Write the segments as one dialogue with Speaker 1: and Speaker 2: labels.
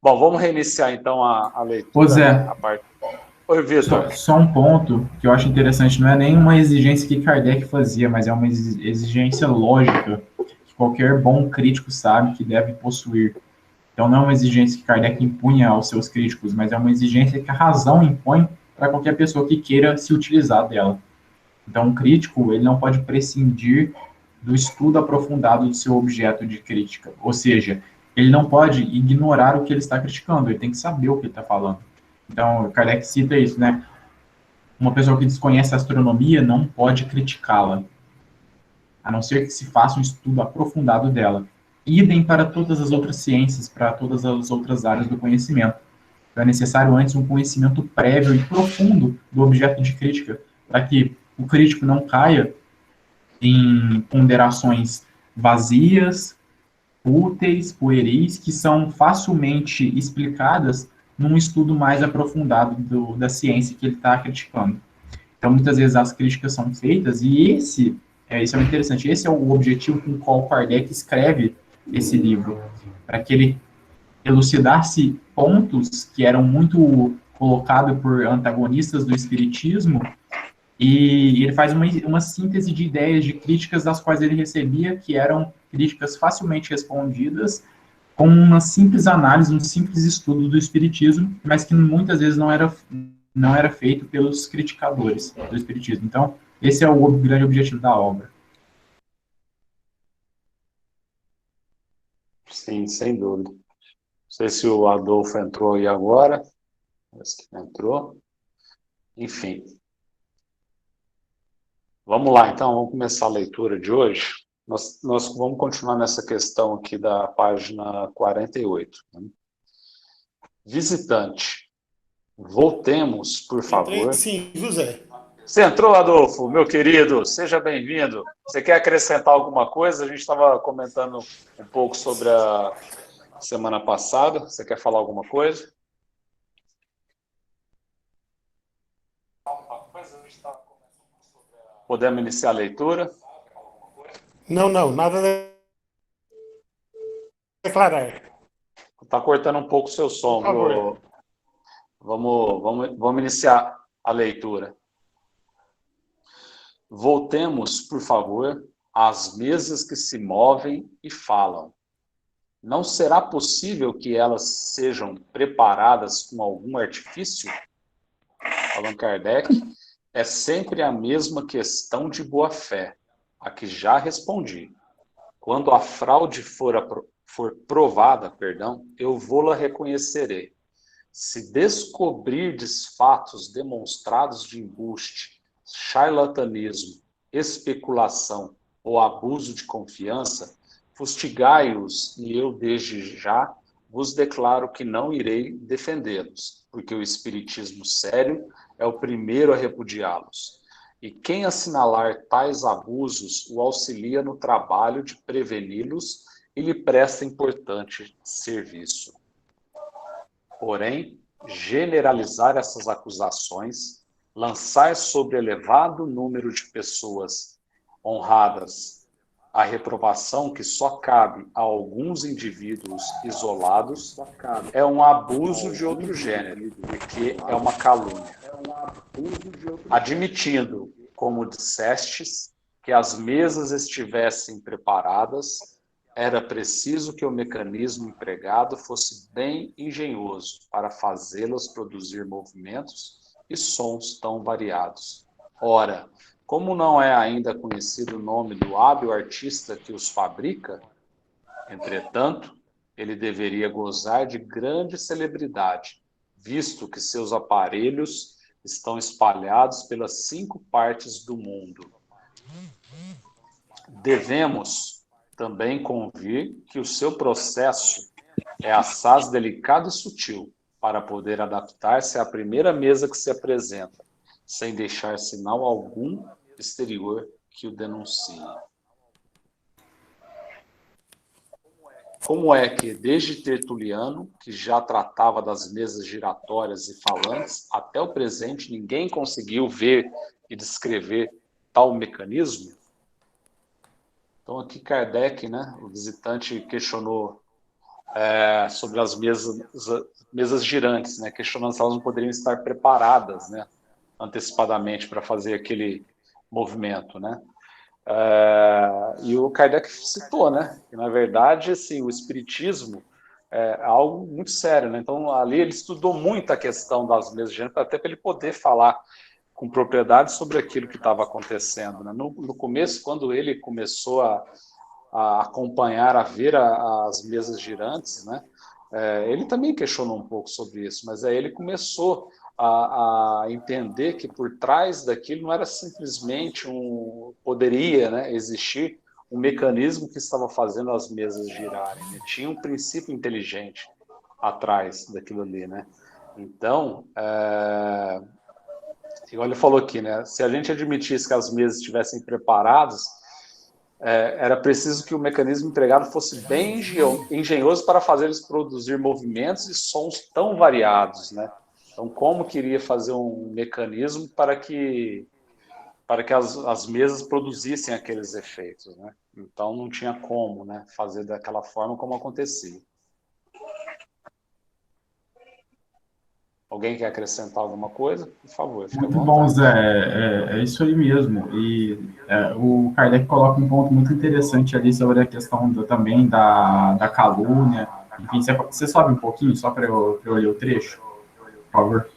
Speaker 1: Bom, vamos reiniciar então a
Speaker 2: Ô
Speaker 1: leitura, né?
Speaker 2: Zé,
Speaker 1: A parte... Oi, Vitor.
Speaker 2: só um ponto que eu acho interessante, não é nenhuma exigência que Kardec fazia, mas é uma exigência lógica que qualquer bom crítico sabe que deve possuir. Então não é uma exigência que Kardec impunha aos seus críticos, mas é uma exigência que a razão impõe para qualquer pessoa que queira se utilizar dela. Então, um crítico, ele não pode prescindir do estudo aprofundado do seu objeto de crítica. Ou seja, ele não pode ignorar o que ele está criticando, ele tem que saber o que ele está falando. Então, Kardec cita isso, né? Uma pessoa que desconhece a astronomia não pode criticá-la, a não ser que se faça um estudo aprofundado dela. Idem para todas as outras ciências, para todas as outras áreas do conhecimento. Então, é necessário antes um conhecimento prévio e profundo do objeto de crítica, para que o crítico não caia em ponderações vazias, úteis, pueris, que são facilmente explicadas num estudo mais aprofundado da ciência que ele está criticando. Então, muitas vezes as críticas são feitas, e isso é interessante, esse é o objetivo com o qual Kardec escreve esse livro, para que ele elucidasse pontos que eram muito colocados por antagonistas do espiritismo, e ele faz uma síntese de ideias, de críticas das quais ele recebia, que eram críticas facilmente respondidas, com uma simples análise, um simples estudo do espiritismo, mas que muitas vezes não era feito pelos criticadores do espiritismo. Então, esse é o grande objetivo da obra.
Speaker 1: Sim, sem dúvida. Não sei se o Adolfo entrou aí agora. Parece que entrou. Enfim, vamos lá então, vamos começar a leitura de hoje. Nós vamos continuar nessa questão aqui da página 48. Né? Visitante, voltemos, por
Speaker 3: Entrei
Speaker 1: favor.
Speaker 3: sim, viu, Zé?
Speaker 1: Você entrou, Adolfo, meu querido, seja bem-vindo. Você quer acrescentar alguma coisa? A gente estava comentando um pouco sobre a semana passada. Você quer falar alguma coisa? Podemos iniciar a leitura?
Speaker 3: Não, não, nada a declarar.
Speaker 1: Está cortando um pouco o seu
Speaker 3: Por
Speaker 1: som,
Speaker 3: favor.
Speaker 1: viu? Vamos iniciar a leitura. Voltemos, por favor, às mesas que se movem e falam. Não será possível que elas sejam preparadas com algum artifício? Allan Kardec, é sempre a mesma questão de boa-fé, a que já respondi. Quando a fraude for provada, eu vou-la reconhecerei. Se descobrirdes fatos demonstrados de embuste, charlatanismo, especulação ou abuso de confiança, fustigai-os e eu, desde já, vos declaro que não irei defendê-los, porque o espiritismo sério é o primeiro a repudiá-los. E quem assinalar tais abusos o auxilia no trabalho de preveni-los e lhe presta importante serviço. Porém, generalizar essas acusações, lançar sobre elevado número de pessoas honradas a reprovação que só cabe a alguns indivíduos isolados, é um abuso de outro gênero, porque é uma calúnia. Admitindo, como dissestes, que as mesas estivessem preparadas, era preciso que o mecanismo empregado fosse bem engenhoso para fazê-las produzir movimentos e sons tão variados. Ora, como não é ainda conhecido o nome do hábil artista que os fabrica, entretanto, ele deveria gozar de grande celebridade, visto que seus aparelhos estão espalhados pelas 5 partes do mundo. Devemos também convir que o seu processo é assaz delicado e sutil, para poder adaptar-se à primeira mesa que se apresenta, sem deixar sinal algum exterior que o denuncie. Como é que, desde Tertuliano, que já tratava das mesas giratórias e falantes, até o presente ninguém conseguiu ver e descrever tal mecanismo? Então aqui Kardec, né, o visitante, questionou sobre as mesas girantes, né, questionando se elas não poderiam estar preparadas, né, antecipadamente para fazer aquele movimento, né? E o Kardec citou, né, que na verdade, assim, o espiritismo é algo muito sério, né? Então ali ele estudou muito a questão das mesas girantes, até para ele poder falar com propriedade sobre aquilo que estava acontecendo, né? No começo, quando ele começou a acompanhar, a ver as mesas girantes, né? Ele também questionou um pouco sobre isso, mas aí ele começou a entender que por trás daquilo não era simplesmente poderia, né, existir um mecanismo que estava fazendo as mesas girarem, né? Tinha um princípio inteligente atrás daquilo ali, né? Então, igual ele falou aqui, né? Se a gente admitisse que as mesas estivessem preparadas, era preciso que o mecanismo empregado fosse bem engenhoso para fazer eles produzir movimentos e sons tão variados, né? Então, como queria fazer um mecanismo para que as mesas produzissem aqueles efeitos, né? Então, não tinha como, né, fazer daquela forma como acontecia. Alguém quer acrescentar alguma coisa? Por favor, fique à
Speaker 2: Muito bom,
Speaker 1: vontade.
Speaker 2: Zé. É isso aí mesmo. E o Kardec coloca um ponto muito interessante ali sobre a questão também da calúnia. Enfim, você sobe um pouquinho só para eu ler o trecho, por favor?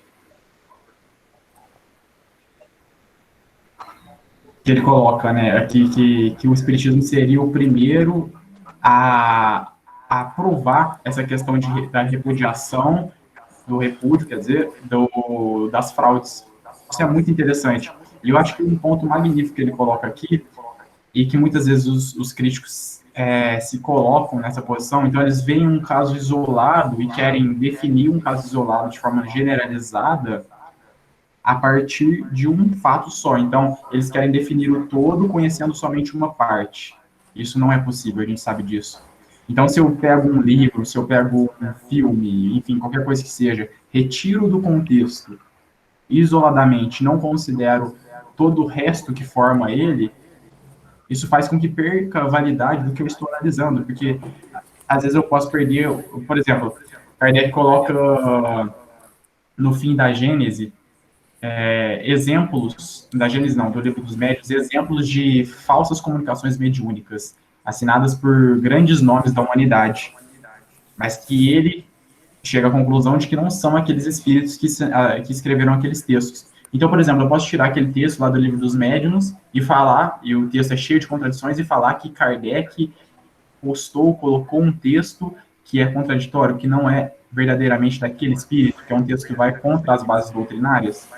Speaker 2: Que ele coloca, né, aqui que o Espiritismo seria o primeiro a provar essa questão da repudiação, do repúdio, quer dizer, das fraudes. Isso é muito interessante. E eu acho que um ponto magnífico que ele coloca aqui, e que muitas vezes os críticos se colocam nessa posição, então eles veem um caso isolado e querem definir um caso isolado de forma generalizada a partir de um fato só. Então, eles querem definir o todo conhecendo somente uma parte. Isso não é possível, a gente sabe disso. Então, se eu pego um livro, se eu pego um filme, enfim, qualquer coisa que seja, retiro do contexto isoladamente, não considero todo o resto que forma ele, isso faz com que perca a validade do que eu estou analisando, porque às vezes eu posso perder, por exemplo, Kardec coloca no fim da Gênese exemplos, da Gênesis não, do Livro dos Médiuns, exemplos de falsas comunicações mediúnicas, assinadas por grandes nomes da humanidade, mas que ele chega à conclusão de que não são aqueles espíritos que escreveram aqueles textos. Então, por exemplo, eu posso tirar aquele texto lá do Livro dos Médiuns e falar, e o texto é cheio de contradições, e falar que Kardec colocou um texto que é contraditório, que não é verdadeiramente daquele espírito, que é um texto que vai contra as bases doutrinárias.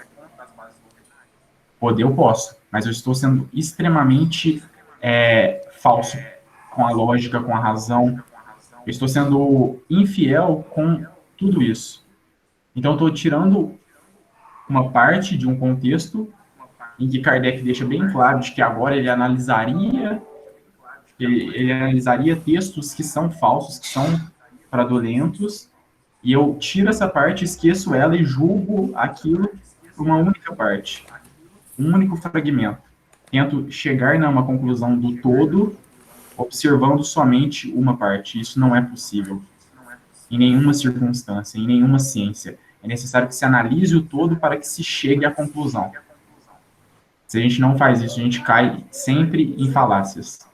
Speaker 2: Poder eu posso, mas eu estou sendo extremamente falso com a lógica, com a razão. Eu estou sendo infiel com tudo isso. Então, eu estou tirando uma parte de um contexto em que Kardec deixa bem claro de que agora ele analisaria textos que são falsos, que são fraudulentos, e eu tiro essa parte, esqueço ela e julgo aquilo por uma única parte, um único fragmento. Tento chegar numa conclusão do todo, observando somente uma parte. Isso não é possível. Em nenhuma circunstância, em nenhuma ciência. É necessário que se analise o todo para que se chegue à conclusão. Se a gente não faz isso, a gente cai sempre em falácias.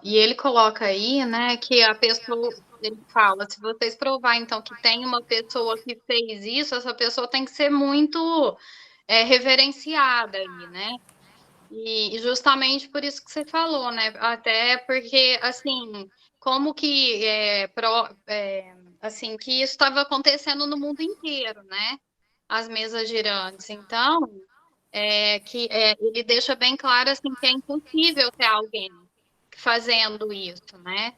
Speaker 4: E ele coloca aí, né, que a pessoa, ele fala, se vocês provar, então, que tem uma pessoa que fez isso, essa pessoa tem que ser muito reverenciada aí, né? E justamente por isso que você falou, né? Até porque, assim, como que assim, que isso estava acontecendo no mundo inteiro, né? As mesas girantes. Então, ele deixa bem claro assim que é impossível ter alguém fazendo isso, né?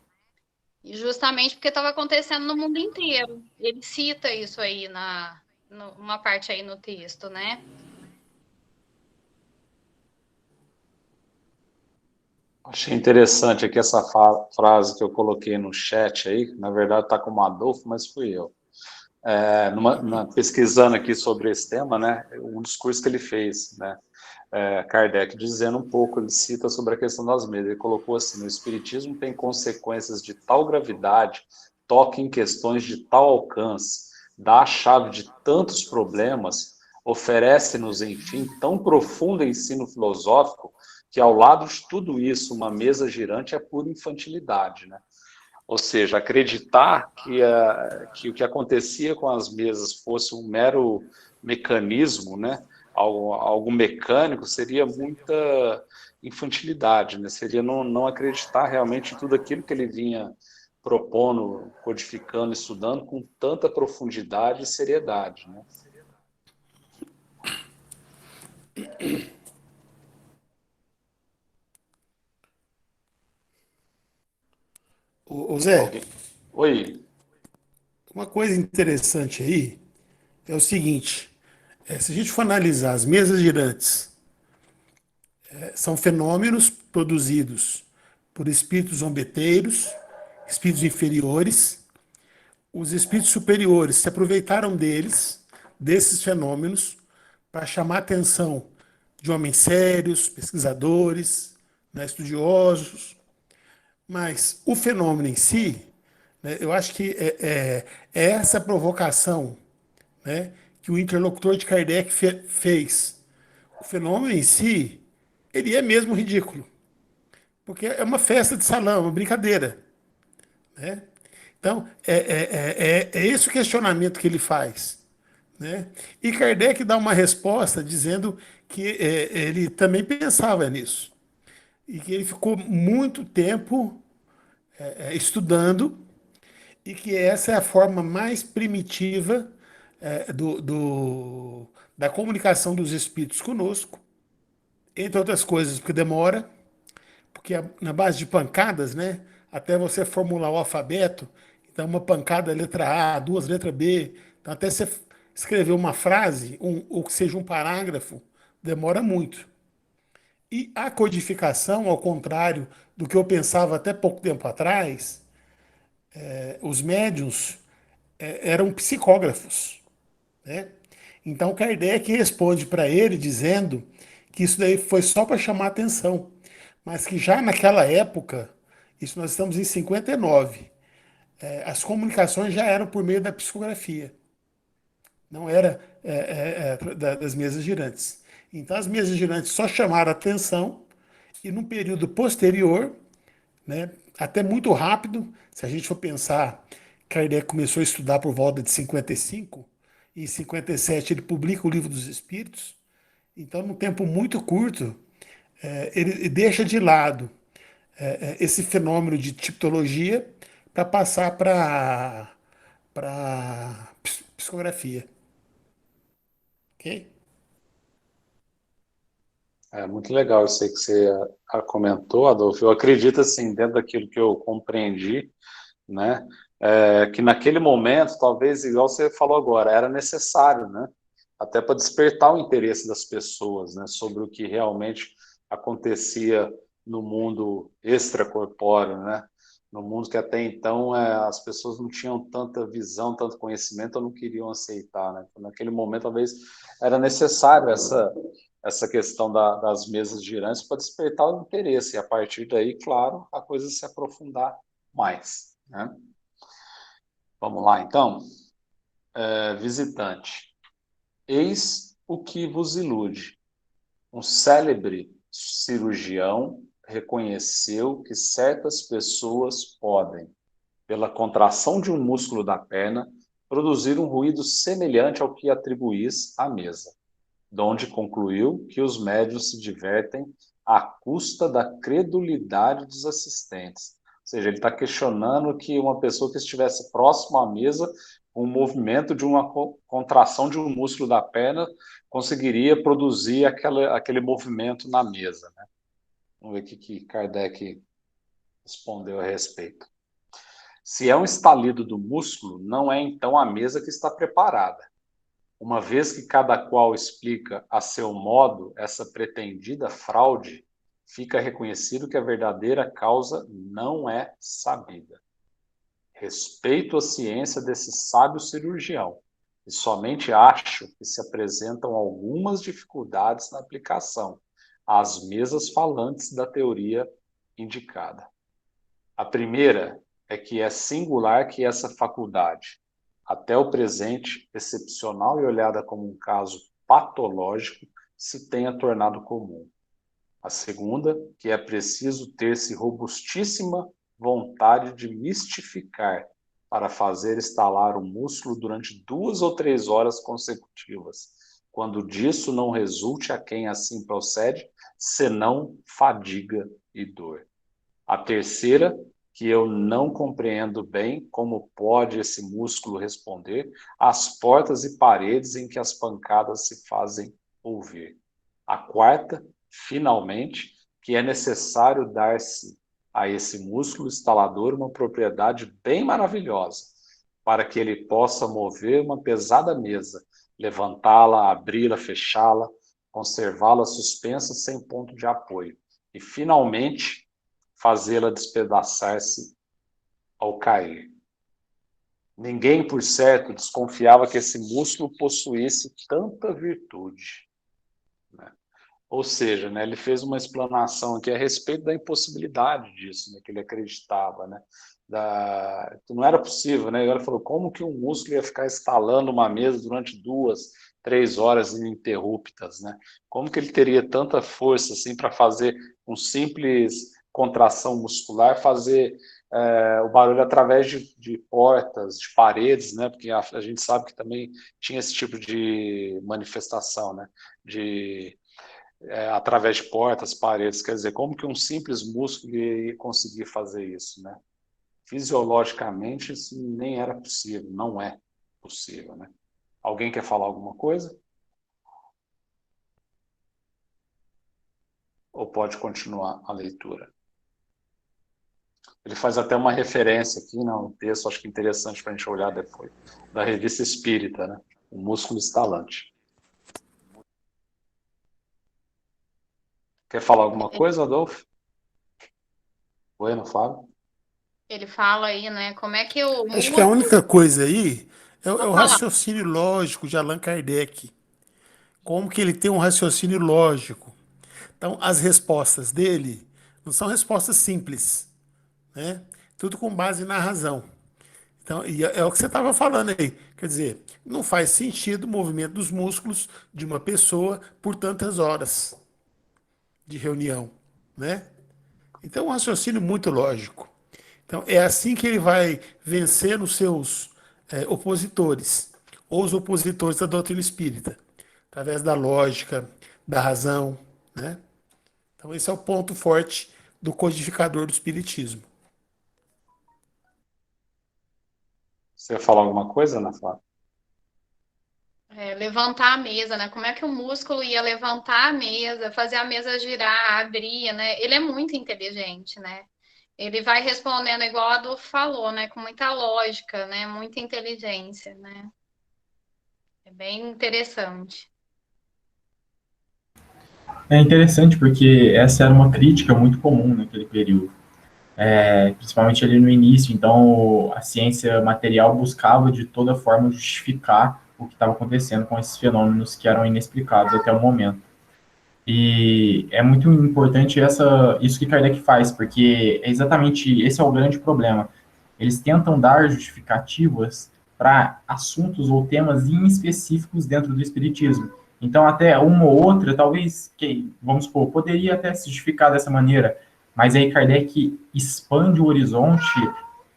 Speaker 4: E justamente porque estava acontecendo no mundo inteiro. Ele cita isso aí numa parte aí no texto, né?
Speaker 1: Achei interessante aqui essa frase que eu coloquei no chat aí, na verdade está com o Adolfo, mas fui eu. Pesquisando aqui sobre esse tema, né, um discurso que ele fez, né, Kardec dizendo um pouco, ele cita sobre a questão das mesas, ele colocou assim: no Espiritismo tem consequências de tal gravidade, toca em questões de tal alcance, dá a chave de tantos problemas, oferece-nos, enfim, tão profundo ensino filosófico, que ao lado de tudo isso, uma mesa girante é pura infantilidade, né? Ou seja, acreditar que o que acontecia com as mesas fosse um mero mecanismo, né? Algo mecânico, seria muita infantilidade, né? Seria não acreditar realmente em tudo aquilo que ele vinha propondo, codificando, estudando com tanta profundidade e seriedade, né?
Speaker 3: Ô Zé,
Speaker 1: Alguém? Oi.
Speaker 3: uma coisa interessante aí é o seguinte: se a gente for analisar as mesas girantes, são fenômenos produzidos por espíritos zombeteiros, espíritos inferiores. Os espíritos superiores se aproveitaram desses fenômenos, para chamar a atenção de homens sérios, pesquisadores, né, estudiosos. Mas o fenômeno em si, né, eu acho que é essa provocação, né, que o interlocutor de Kardec fez. O fenômeno em si, ele é mesmo ridículo, porque é uma festa de salão, uma brincadeira, né? Então, é esse o questionamento que ele faz, né? E Kardec dá uma resposta dizendo que ele também pensava nisso, e que ele ficou muito tempo estudando, e que essa é a forma mais primitiva da comunicação dos espíritos conosco, entre outras coisas, porque demora, porque na base de pancadas, né? Até você formular o alfabeto, então uma pancada letra A, duas letra B, então até você escrever uma frase, ou que seja um parágrafo, demora muito. E a codificação, ao contrário do que eu pensava até pouco tempo atrás, os médiuns eram psicógrafos, né? Então Kardec responde para ele dizendo que isso daí foi só para chamar atenção, mas que já naquela época, isso nós estamos em 59, as comunicações já eram por meio da psicografia, não era das mesas girantes. Então as mesas girantes só chamaram atenção, e num período posterior, né, até muito rápido, se a gente for pensar, Kardec começou a estudar por volta de 55, e em 57 ele publica o Livro dos Espíritos. Então, num tempo muito curto, ele deixa de lado esse fenômeno de tipologia para passar para psicografia. Ok?
Speaker 1: É muito legal isso aí que você comentou, Adolfo. Eu acredito, assim, dentro daquilo que eu compreendi, né, que naquele momento, talvez, igual você falou agora, era necessário, né, até para despertar o interesse das pessoas, né, sobre o que realmente acontecia no mundo extracorpóreo, né, no mundo que até então as pessoas não tinham tanta visão, tanto conhecimento, ou não queriam aceitar, né. Naquele momento, talvez, era necessário essa questão das mesas girantes para despertar o interesse, e a partir daí, claro, a coisa se aprofundar mais, né? Vamos lá, então. Visitante. Eis o que vos ilude. Um célebre cirurgião reconheceu que certas pessoas podem, pela contração de um músculo da perna, produzir um ruído semelhante ao que atribuís à mesa, donde concluiu que os médiuns se divertem à custa da credulidade dos assistentes. Ou seja, ele está questionando que uma pessoa que estivesse próxima à mesa, com o movimento de uma contração de um músculo da perna, conseguiria produzir aquele movimento na mesa, né? Vamos ver o que Kardec respondeu a respeito. Se é um estalido do músculo, não é então a mesa que está preparada. Uma vez que cada qual explica a seu modo essa pretendida fraude, fica reconhecido que a verdadeira causa não é sabida. Respeito a ciência desse sábio cirurgião, e somente acho que se apresentam algumas dificuldades na aplicação, às mesas falantes da teoria indicada. A primeira é que é singular que essa faculdade, até o presente, excepcional e olhada como um caso patológico, se tenha tornado comum. A segunda, que é preciso ter-se robustíssima vontade de mistificar para fazer estalar o músculo durante 2 ou 3 horas consecutivas, quando disso não resulte a quem assim procede, senão fadiga e dor. A terceira, que eu não compreendo bem como pode esse músculo responder às portas e paredes em que as pancadas se fazem ouvir. A quarta, finalmente, que é necessário dar-se a esse músculo instalador uma propriedade bem maravilhosa, para que ele possa mover uma pesada mesa, levantá-la, abri-la, fechá-la, conservá-la suspensa sem ponto de apoio, e, finalmente, fazê-la despedaçar-se ao cair. Ninguém, por certo, desconfiava que esse músculo possuísse tanta virtude. Ou seja, né, ele fez uma explanação aqui a respeito da impossibilidade disso, né, que ele acreditava, né, que não era possível, né? Ele falou, como que um músculo ia ficar estalando uma mesa durante 2, 3 horas ininterruptas, né? Como que ele teria tanta força assim para fazer um simples contração muscular, fazer o barulho através de portas, de paredes, né? Porque a gente sabe que também tinha esse tipo de manifestação, né? Através de portas, paredes, quer dizer, como que um simples músculo ia conseguir fazer isso, né? Fisiologicamente, isso nem era possível, não é possível, né? Alguém quer falar alguma coisa? Ou pode continuar a leitura? Ele faz até uma referência aqui, né, um texto, acho que interessante para a gente olhar depois, da Revista Espírita, né? O músculo estalante. Quer falar alguma coisa, Adolfo? Bueno, fala.
Speaker 4: Ele fala aí, né? Como é que o
Speaker 3: Acho que a
Speaker 4: músculo.
Speaker 3: única coisa aí é o
Speaker 4: Falar.
Speaker 3: raciocínio lógico de Allan Kardec. Como que ele tem um raciocínio lógico. Então, as respostas dele não são respostas simples, né? Tudo com base na razão. Então, e é o que você estava falando aí. Quer dizer, não faz sentido o movimento dos músculos de uma pessoa por tantas horas de reunião, né? Então, é um raciocínio muito lógico. Então, é assim que ele vai vencer os seus opositores, ou os opositores da doutrina espírita, através da lógica, da razão, né? Então, esse é o ponto forte do codificador do espiritismo.
Speaker 1: Você ia falar alguma coisa, Ana Flávia?
Speaker 4: Levantar a mesa, né? Como é que o músculo ia levantar a mesa, fazer a mesa girar, abrir, né? Ele é muito inteligente, né? Ele vai respondendo igual a Adolfo falou, né? Com muita lógica, né? Muita inteligência, né? É bem interessante.
Speaker 2: É interessante porque essa era uma crítica muito comum naquele período, principalmente ali no início. Então, a ciência material buscava de toda forma justificar o que estava acontecendo com esses fenômenos que eram inexplicados até o momento. E é muito importante isso que Kardec faz, porque é exatamente esse é o grande problema. Eles tentam dar justificativas para assuntos ou temas inespecíficos dentro do espiritismo. Então, até uma ou outra, talvez, vamos supor, poderia até se justificar dessa maneira, mas aí Kardec expande o horizonte.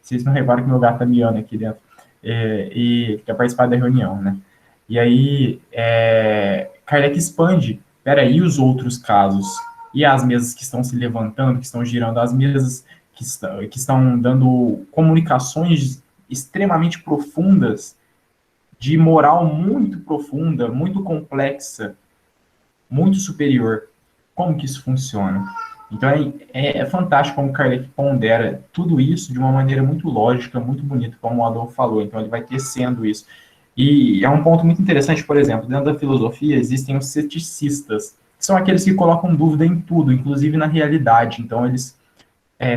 Speaker 2: Vocês não reparam que meu gato está miando aqui dentro, e quer participar da reunião, né? E aí, Kardec expande. Peraí, os outros casos? E as mesas que estão se levantando, que estão girando, as mesas que estão dando comunicações extremamente profundas, de moral muito profunda, muito complexa, muito superior. Como que isso funciona? Então é fantástico como Kardec pondera tudo isso de uma maneira muito lógica, muito bonita, como o Adolfo falou. Então ele vai tecendo isso. E é um ponto muito interessante, por exemplo, dentro da filosofia existem os ceticistas, que são aqueles que colocam dúvida em tudo, inclusive na realidade. Então eles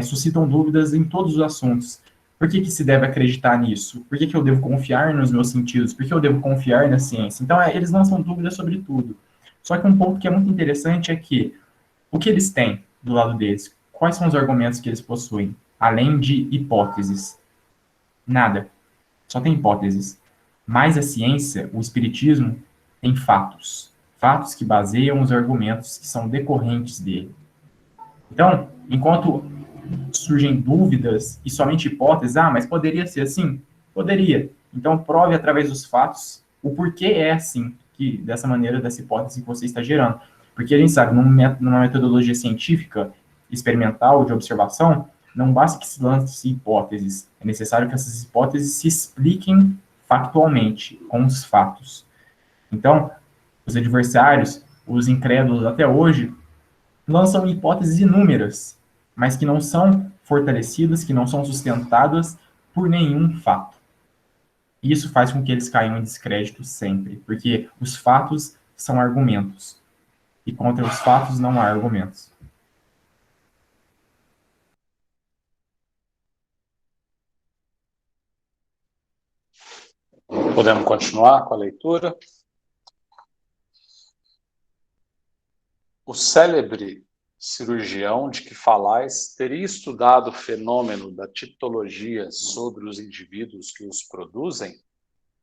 Speaker 2: suscitam dúvidas em todos os assuntos. Por que se deve acreditar nisso? Por que eu devo confiar nos meus sentidos? Por que eu devo confiar na ciência? Então eles lançam dúvidas sobre tudo. Só que um ponto que é muito interessante é que O que eles têm do lado deles? Quais são os argumentos que eles possuem? Além de hipóteses. Nada. Só tem hipóteses. Mas a ciência, o espiritismo, tem fatos. Fatos que baseiam os argumentos que são decorrentes dele. Então, enquanto surgem dúvidas e somente hipóteses, mas poderia ser assim? Poderia. Então, prove através dos fatos o porquê é assim, dessa maneira, dessa hipótese que você está gerando. Porque a gente sabe, numa metodologia científica, experimental, de observação, não basta que se lance hipóteses. É necessário que essas hipóteses se expliquem factualmente, com os fatos. Então, os adversários, os incrédulos até hoje, lançam hipóteses inúmeras, mas que não são fortalecidas, que não são sustentadas por nenhum fato. E isso faz com que eles caiam em descrédito sempre, porque os fatos são argumentos, e contra os fatos não há argumentos.
Speaker 1: Podemos continuar com a leitura? O célebre cirurgião de que falais teria estudado o fenômeno da tipologia sobre os indivíduos que os produzem?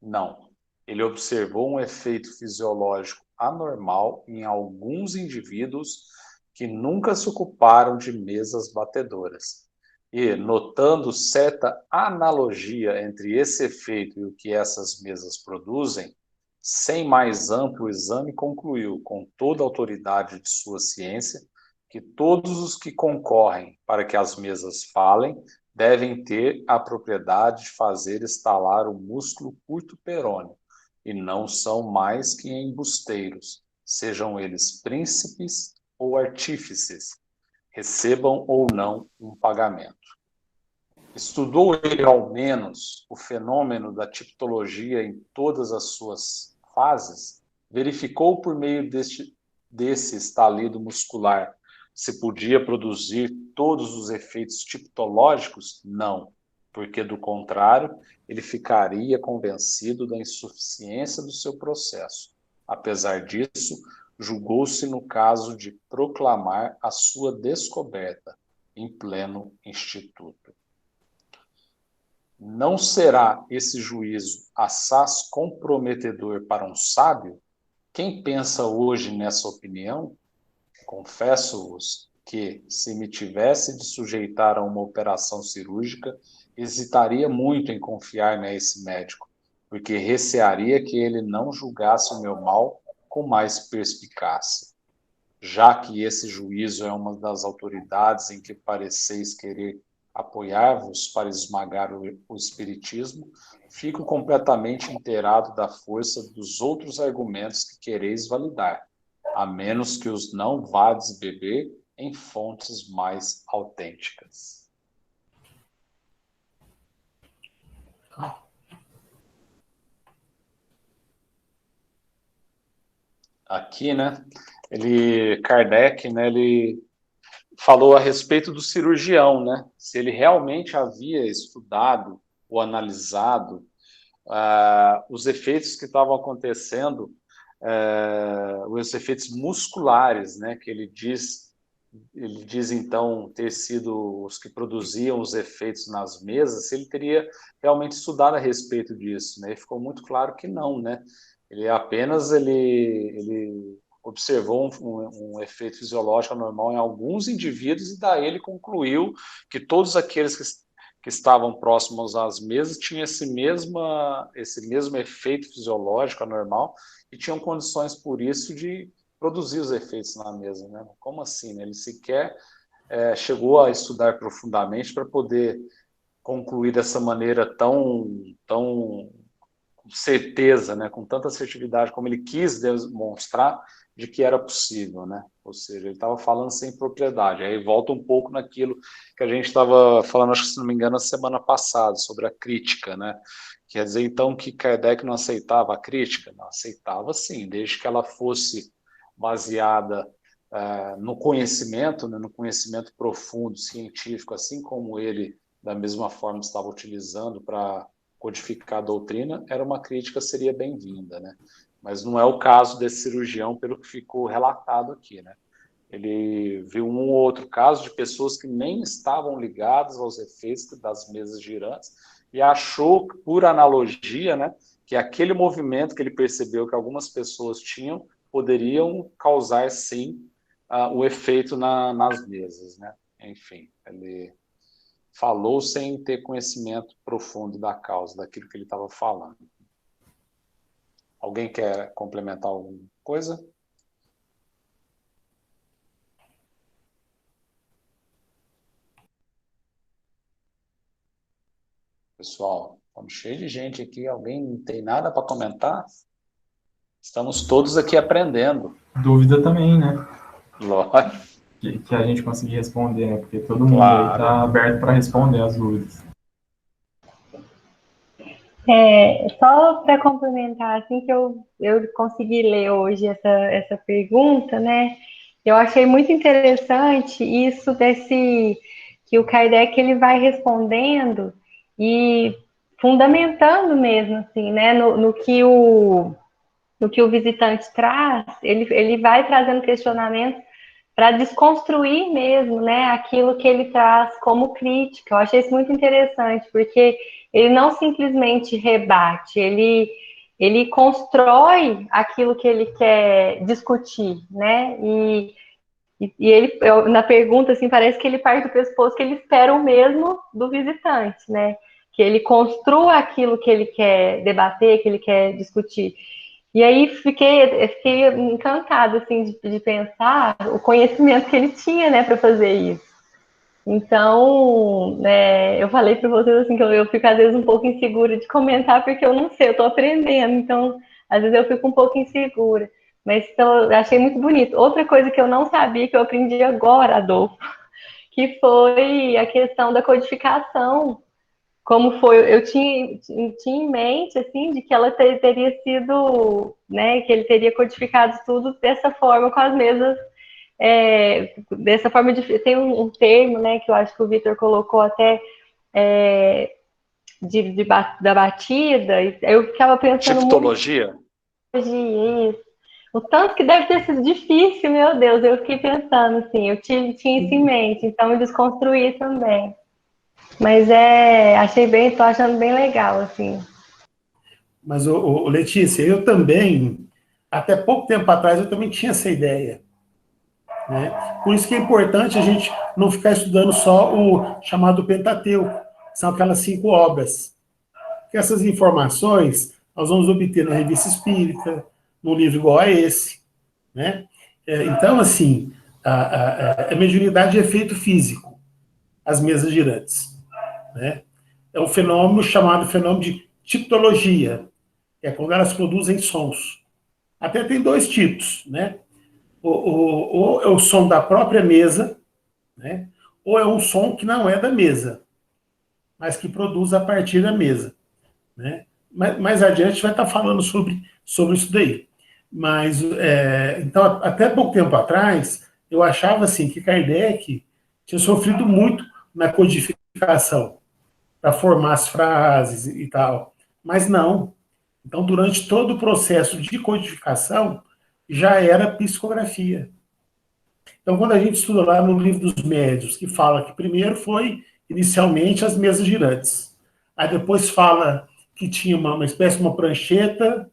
Speaker 1: Não. Ele observou um efeito fisiológico anormal em alguns indivíduos que nunca se ocuparam de mesas batedoras. E, notando certa analogia entre esse efeito e o que essas mesas produzem, sem mais amplo exame, concluiu, com toda a autoridade de sua ciência, que todos os que concorrem para que as mesas falem devem ter a propriedade de fazer estalar o músculo curto perôneo, e não são mais que embusteiros, sejam eles príncipes ou artífices, recebam ou não um pagamento. Estudou ele, ao menos, o fenômeno da tipologia em todas as suas fases? Verificou por meio desse estalido muscular se podia produzir todos os efeitos tipológicos? Não, porque, do contrário, ele ficaria convencido da insuficiência do seu processo. Apesar disso, julgou-se no caso de proclamar a sua descoberta em pleno instituto. Não será esse juízo assaz comprometedor para um sábio? Quem pensa hoje nessa opinião? Confesso-vos que, se me tivesse de sujeitar a uma operação cirúrgica, hesitaria muito em confiar nesse médico, porque recearia que ele não julgasse o meu mal com mais perspicácia. Já que esse juízo é uma das autoridades em que pareceis querer apoiar-vos para esmagar o espiritismo, fico completamente inteirado da força dos outros argumentos que quereis validar, a menos que os não vades beber em fontes mais autênticas. Aqui, né, Kardec, né, ele falou a respeito do cirurgião, né, se ele realmente havia estudado ou analisado os efeitos que estavam acontecendo, os efeitos musculares, né, que ele diz então ter sido os que produziam os efeitos nas mesas, se ele teria realmente estudado a respeito disso, né, e ficou muito claro que não, né, ele observou um efeito fisiológico anormal em alguns indivíduos e daí ele concluiu que todos aqueles que estavam próximos às mesas tinham esse mesmo efeito fisiológico anormal e tinham condições, por isso, de produzir os efeitos na mesa, né? Como assim, né? Ele sequer chegou a estudar profundamente para poder concluir dessa maneira tão com certeza, né? Com tanta assertividade como ele quis demonstrar de que era possível, né? Ou seja, ele estava falando sem propriedade. Aí volta um pouco naquilo que a gente estava falando, acho que, se não me engano, na semana passada, sobre a crítica, né? Quer dizer, então, que Kardec não aceitava a crítica? Não, aceitava sim, desde que ela fosse baseada no conhecimento, né? No conhecimento profundo, científico, assim como ele, da mesma forma, estava utilizando para codificar a doutrina, uma crítica seria bem-vinda, né? Mas não é o caso desse cirurgião, pelo que ficou relatado aqui, né? Ele viu um ou outro caso de pessoas que nem estavam ligadas aos efeitos das mesas girantes e achou, por analogia, né, que aquele movimento que ele percebeu que algumas pessoas tinham poderiam causar, sim, o efeito nas mesas, né? Enfim, ele falou sem ter conhecimento profundo da causa, daquilo que ele estava falando. Alguém quer complementar alguma coisa? Pessoal, estamos cheios de gente aqui. Alguém não tem nada para comentar? Estamos todos aqui aprendendo.
Speaker 2: Dúvida também, né?
Speaker 1: Lógico.
Speaker 2: Que a gente conseguir responder, né? Porque todo mundo aí
Speaker 1: Claro.
Speaker 2: está aberto para responder as dúvidas.
Speaker 5: Só para complementar, assim que eu consegui ler hoje essa pergunta, né? Eu achei muito interessante isso que o Kardec ele vai respondendo e fundamentando mesmo, assim, né? No que o visitante traz, ele vai trazendo questionamentos para desconstruir mesmo, né, aquilo que ele traz como crítica. Eu achei isso muito interessante, porque ele não simplesmente rebate, ele constrói aquilo que ele quer discutir, né, e ele, na pergunta, assim, parece que ele parte do pressuposto que ele espera o mesmo do visitante, né, que ele construa aquilo que ele quer debater, que ele quer discutir. E aí fiquei encantada assim de pensar o conhecimento que ele tinha, né, para fazer isso. Então, eu falei para vocês assim que eu fico às vezes um pouco insegura de comentar porque eu não sei, eu estou aprendendo. Então, às vezes eu fico um pouco insegura. Mas então, eu achei muito bonito. Outra coisa que eu não sabia que eu aprendi agora, Adolfo, que foi a questão da codificação. Como foi, eu tinha em mente, assim, de que ela teria sido, né, que ele teria codificado tudo dessa forma, com as mesas, dessa forma, tem um termo, né, que eu acho que o Vitor colocou até, da batida, eu ficava pensando
Speaker 1: Tipologia?
Speaker 5: muito isso. O tanto que deve ter sido difícil, meu Deus, eu fiquei pensando, assim, eu tinha isso em mente, então eu desconstruí também. Mas tô achando bem legal, assim.
Speaker 3: Mas, Letícia, eu também, até pouco tempo atrás, eu também tinha essa ideia. Né? Por isso que é importante a gente não ficar estudando só o chamado Pentateuco, que são aquelas 5 obras. Porque essas informações nós vamos obter na Revista Espírita, num livro igual a esse. Né? Então, assim, a mediunidade é efeito físico, as mesas girantes. Né? É um fenômeno chamado fenômeno de tipologia, que é quando elas produzem sons. Até tem 2 tipos, né? Ou é o som da própria mesa, né? Ou é um som que não é da mesa, mas que produz a partir da mesa. Né? Mais adiante vai estar falando sobre isso daí. Mas, então, até pouco tempo atrás, eu achava assim que Kardec tinha sofrido muito na codificação, para formar as frases e tal. Mas não. Então, durante todo o processo de codificação, já era psicografia. Então, quando a gente estuda lá no livro dos médios, que fala que primeiro foi, inicialmente, as mesas girantes. Aí depois fala que tinha uma espécie de uma prancheta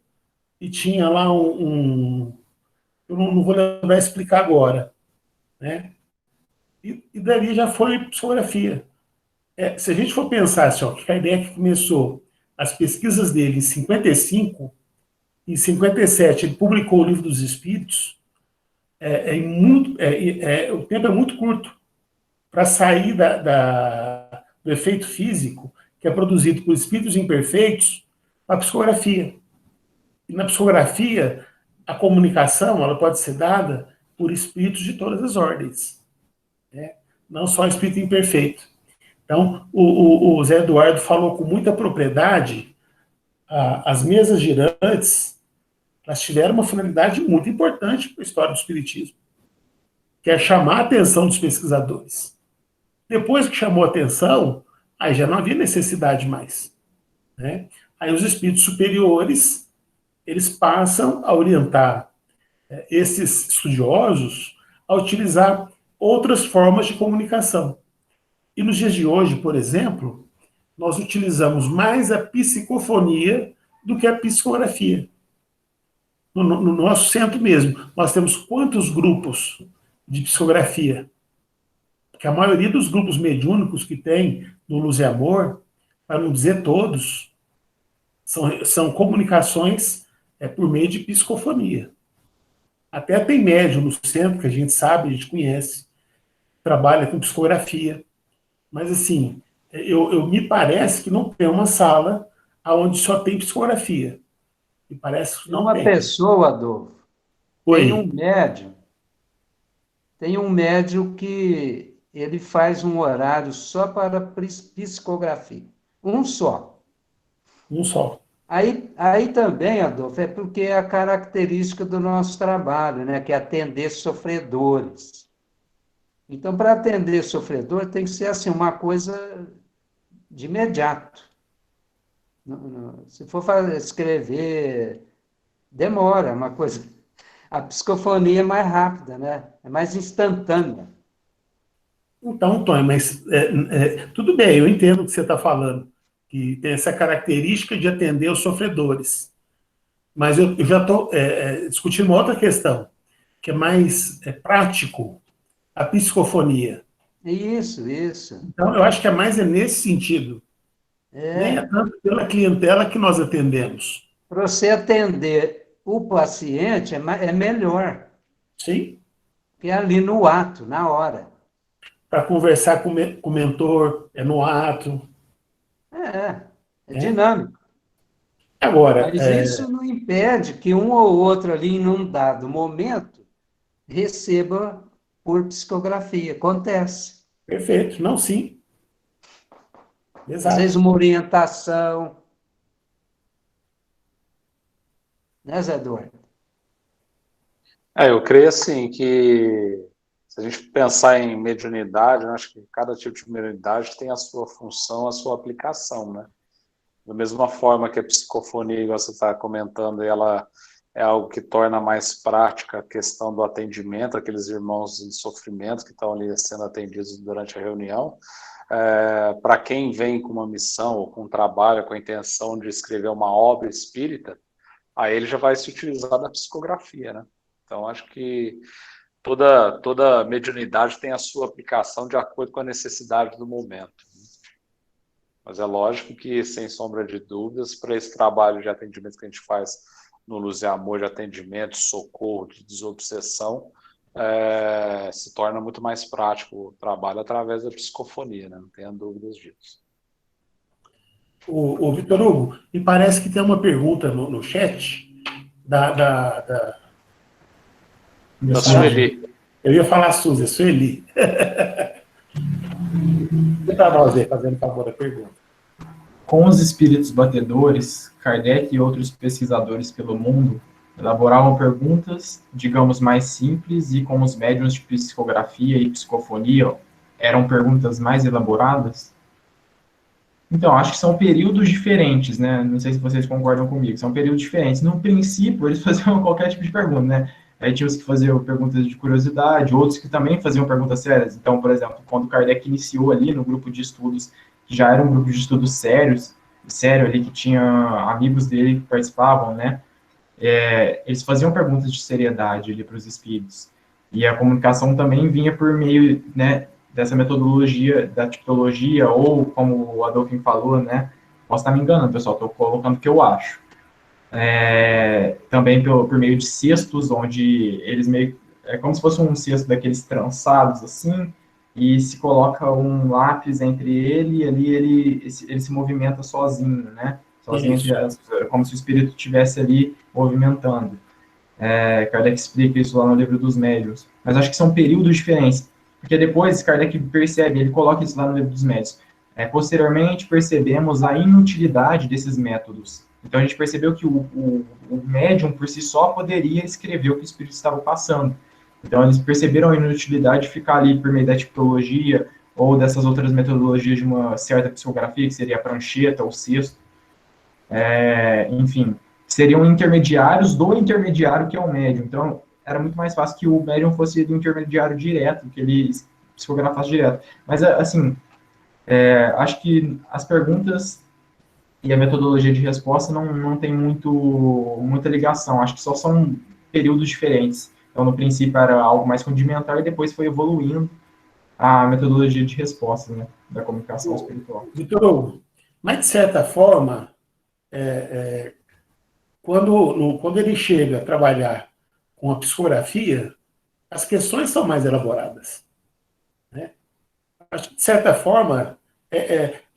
Speaker 3: e tinha lá eu não vou lembrar explicar agora. Né? E dali já foi psicografia. Se a gente for pensar assim, ó, que Kardec começou as pesquisas dele em 55, em 57 ele publicou o Livro dos Espíritos, o tempo é muito curto para sair do efeito físico que é produzido por espíritos imperfeitos para a psicografia. E na psicografia, a comunicação ela pode ser dada por espíritos de todas as ordens, né? Não só espírito imperfeito. Então, o Zé Eduardo falou com muita propriedade, as mesas girantes, elas tiveram uma finalidade muito importante para a história do espiritismo, que é chamar a atenção dos pesquisadores. Depois que chamou a atenção, aí já não havia necessidade mais. Né? Aí os espíritos superiores, eles passam a orientar esses estudiosos a utilizar outras formas de comunicação. E nos dias de hoje, por exemplo, nós utilizamos mais a psicofonia do que a psicografia. No nosso centro mesmo, nós temos quantos grupos de psicografia? Porque a maioria dos grupos mediúnicos que tem no Luz e Amor, para não dizer todos, são comunicações por meio de psicofonia. Até tem médium no centro, que a gente sabe, a gente conhece, trabalha com psicografia. Mas, assim, me parece que não tem uma sala onde só tem psicografia. Me parece que não
Speaker 6: Uma
Speaker 3: tem.
Speaker 6: pessoa, Adolfo,
Speaker 3: Oi.
Speaker 6: tem um médium que ele faz um horário só para psicografia. Um só.
Speaker 3: Um só.
Speaker 6: Aí também, Adolfo, é porque é a característica do nosso trabalho, né? Que é atender sofredores. Então, para atender sofredor, tem que ser assim, uma coisa de imediato. Se for escrever, demora, uma coisa. A psicofonia é mais rápida, né? É mais instantânea.
Speaker 3: Então, Tony, mas tudo bem, eu entendo o que você está falando, que tem essa característica de atender os sofredores. Mas eu já estou discutindo uma outra questão, que é mais prático, a psicofonia.
Speaker 6: Isso.
Speaker 3: Então, eu acho que é mais nesse sentido. Nem é tanto pela clientela que nós atendemos.
Speaker 6: Para você atender o paciente é melhor.
Speaker 3: Sim.
Speaker 6: Que é ali no ato, na hora.
Speaker 3: Para conversar com o mentor, é no ato.
Speaker 6: É dinâmico.
Speaker 3: Agora,
Speaker 6: mas isso não impede que um ou outro ali, em um dado momento, receba por psicografia. Acontece.
Speaker 3: Perfeito. Não, sim. Exato.
Speaker 6: Às vezes uma orientação. Né, Zé Eduardo?
Speaker 1: Eu creio assim que, se a gente pensar em mediunidade, eu acho que cada tipo de mediunidade tem a sua função, a sua aplicação, né? Da mesma forma que a psicofonia, igual você está comentando, ela é algo que torna mais prática a questão do atendimento, aqueles irmãos em sofrimento que estão ali sendo atendidos durante a reunião. Para quem vem com uma missão ou com um trabalho com a intenção de escrever uma obra espírita, aí ele já vai se utilizar da psicografia, né? Então, acho que toda mediunidade tem a sua aplicação de acordo com a necessidade do momento. Mas é lógico que, sem sombra de dúvidas, para esse trabalho de atendimento que a gente faz no Luz e Amor, de atendimento, socorro, de desobsessão, se torna muito mais prático o trabalho através da psicofonia, né? Não tenha dúvidas disso.
Speaker 3: O Vitor Hugo, me parece que tem uma pergunta no chat da
Speaker 1: Sueli.
Speaker 3: Eu ia falar Suzy, Sueli. Para nós aí, fazendo favor da pergunta.
Speaker 2: Com os espíritos batedores, Kardec e outros pesquisadores pelo mundo elaboravam perguntas, digamos, mais simples, e com os médiuns de psicografia e psicofonia eram perguntas mais elaboradas? Então, acho que são períodos diferentes, né? Não sei se vocês concordam comigo. São períodos diferentes. No princípio, eles faziam qualquer tipo de pergunta, né? Aí tinha os que faziam perguntas de curiosidade, outros que também faziam perguntas sérias. Então, por exemplo, quando Kardec iniciou ali no grupo de estudos, que já era um grupo de estudos sério ali, que tinha amigos dele que participavam, né? Eles faziam perguntas de seriedade ali para os espíritos. E a comunicação também vinha por meio, né, dessa metodologia da tipologia, ou como o Adolfo falou, né? Posso estar me enganando, pessoal, estou colocando o que eu acho. Também por meio de cestos, onde eles meio... É como se fosse um cesto daqueles trançados, assim, e se coloca um lápis entre ele, e ali ele se movimenta sozinho, né? Sozinho, como se o espírito estivesse ali movimentando. Kardec explica isso lá no Livro dos Médiuns. Mas acho que são períodos diferentes, porque depois Kardec percebe, ele coloca isso lá no Livro dos Médiuns. Posteriormente, percebemos a inutilidade desses métodos. Então, a gente percebeu que o médium, por si só, poderia escrever o que o espírito estava passando. Então, eles perceberam a inutilidade de ficar ali por meio da tipologia ou dessas outras metodologias de uma certa psicografia, que seria a prancheta, o cesto. Enfim, seriam intermediários do intermediário, que é o médium. Então, era muito mais fácil que o médium fosse do intermediário direto, que ele psicografasse direto. Mas, assim, acho que as perguntas e a metodologia de resposta não tem muita ligação. Acho que só são períodos diferentes. Então, no princípio, era algo mais rudimentar e depois foi evoluindo a metodologia de resposta, né, da comunicação espiritual.
Speaker 3: Vitor Hugo, mas, de certa forma, quando ele chega a trabalhar com a psicografia, as questões são mais elaboradas, né? Acho que, de certa forma,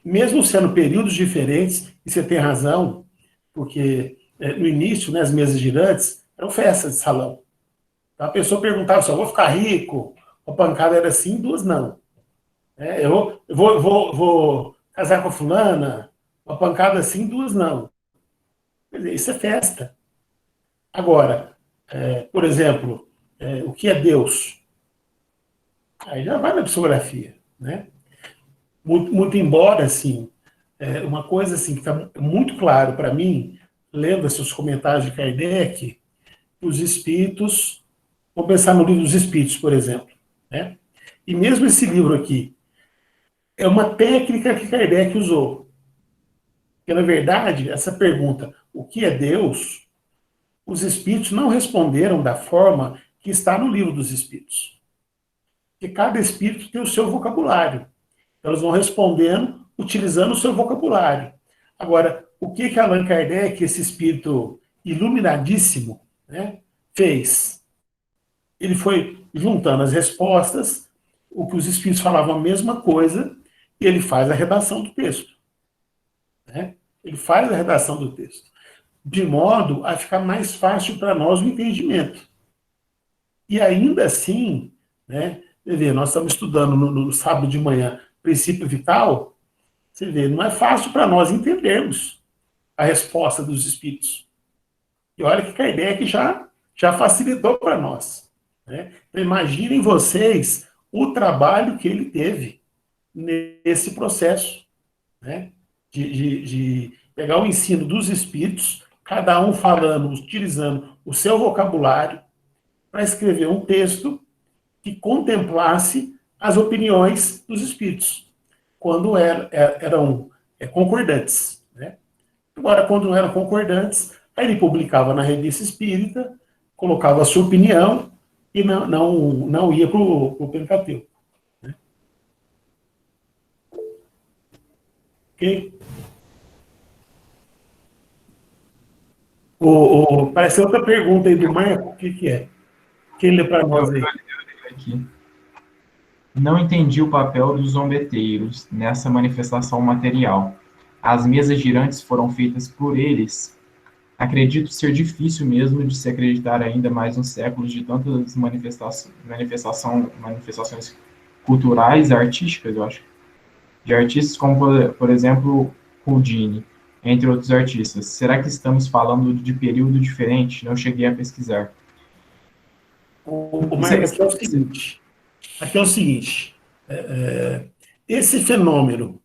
Speaker 3: mesmo sendo períodos diferentes, e você tem razão, porque no início, né, as mesas girantes eram festas de salão. Então, a pessoa perguntava se eu vou ficar rico, a pancada era sim, duas não. Eu vou casar com a fulana, uma pancada sim, duas não. Quer dizer, isso é festa. Agora, por exemplo, o que é Deus? Aí já vai na psicografia, né? Muito embora, assim, uma coisa assim, que está muito claro para mim, lendo esses comentários de Kardec, os espíritos, vamos pensar no livro dos Espíritos, por exemplo, né? E mesmo esse livro aqui, é uma técnica que Kardec usou. Porque, na verdade, essa pergunta, o que é Deus? Os espíritos não responderam da forma que está no livro dos Espíritos. Porque cada espírito tem o seu vocabulário. Então, eles vão respondendo utilizando o seu vocabulário. Agora, o que Allan Kardec, esse espírito iluminadíssimo, né, fez? Ele foi juntando as respostas, o que os espíritos falavam a mesma coisa, e ele faz a redação do texto. Né? Ele faz a redação do texto, de modo a ficar mais fácil para nós o entendimento. E ainda assim, né, você vê, nós estamos estudando no sábado de manhã princípio vital, você vê, não é fácil para nós entendermos a resposta dos espíritos. E olha que Kardec já facilitou para nós. Né? Então, imaginem vocês o trabalho que ele teve nesse processo, né? de pegar o ensino dos espíritos, cada um falando, utilizando o seu vocabulário, para escrever um texto que contemplasse as opiniões dos espíritos, quando eram concordantes. Né? Agora, quando não eram concordantes, aí ele publicava na Revista Espírita, colocava a sua opinião e não ia para o Pentateuco. Né? Ok? Parece outra pergunta aí do Marco, o que é? Quem lê para nós aí?
Speaker 2: Aqui. Não entendi o papel dos zombeteiros nessa manifestação material. As mesas girantes foram feitas por eles. Acredito ser difícil mesmo de se acreditar ainda mais nos séculos de tantas manifestações culturais, artísticas, eu acho. De artistas como, por exemplo, Houdini, entre outros artistas. Será que estamos falando de período diferente? Não cheguei a pesquisar.
Speaker 3: O Marco, aqui é o seguinte, esse fenômeno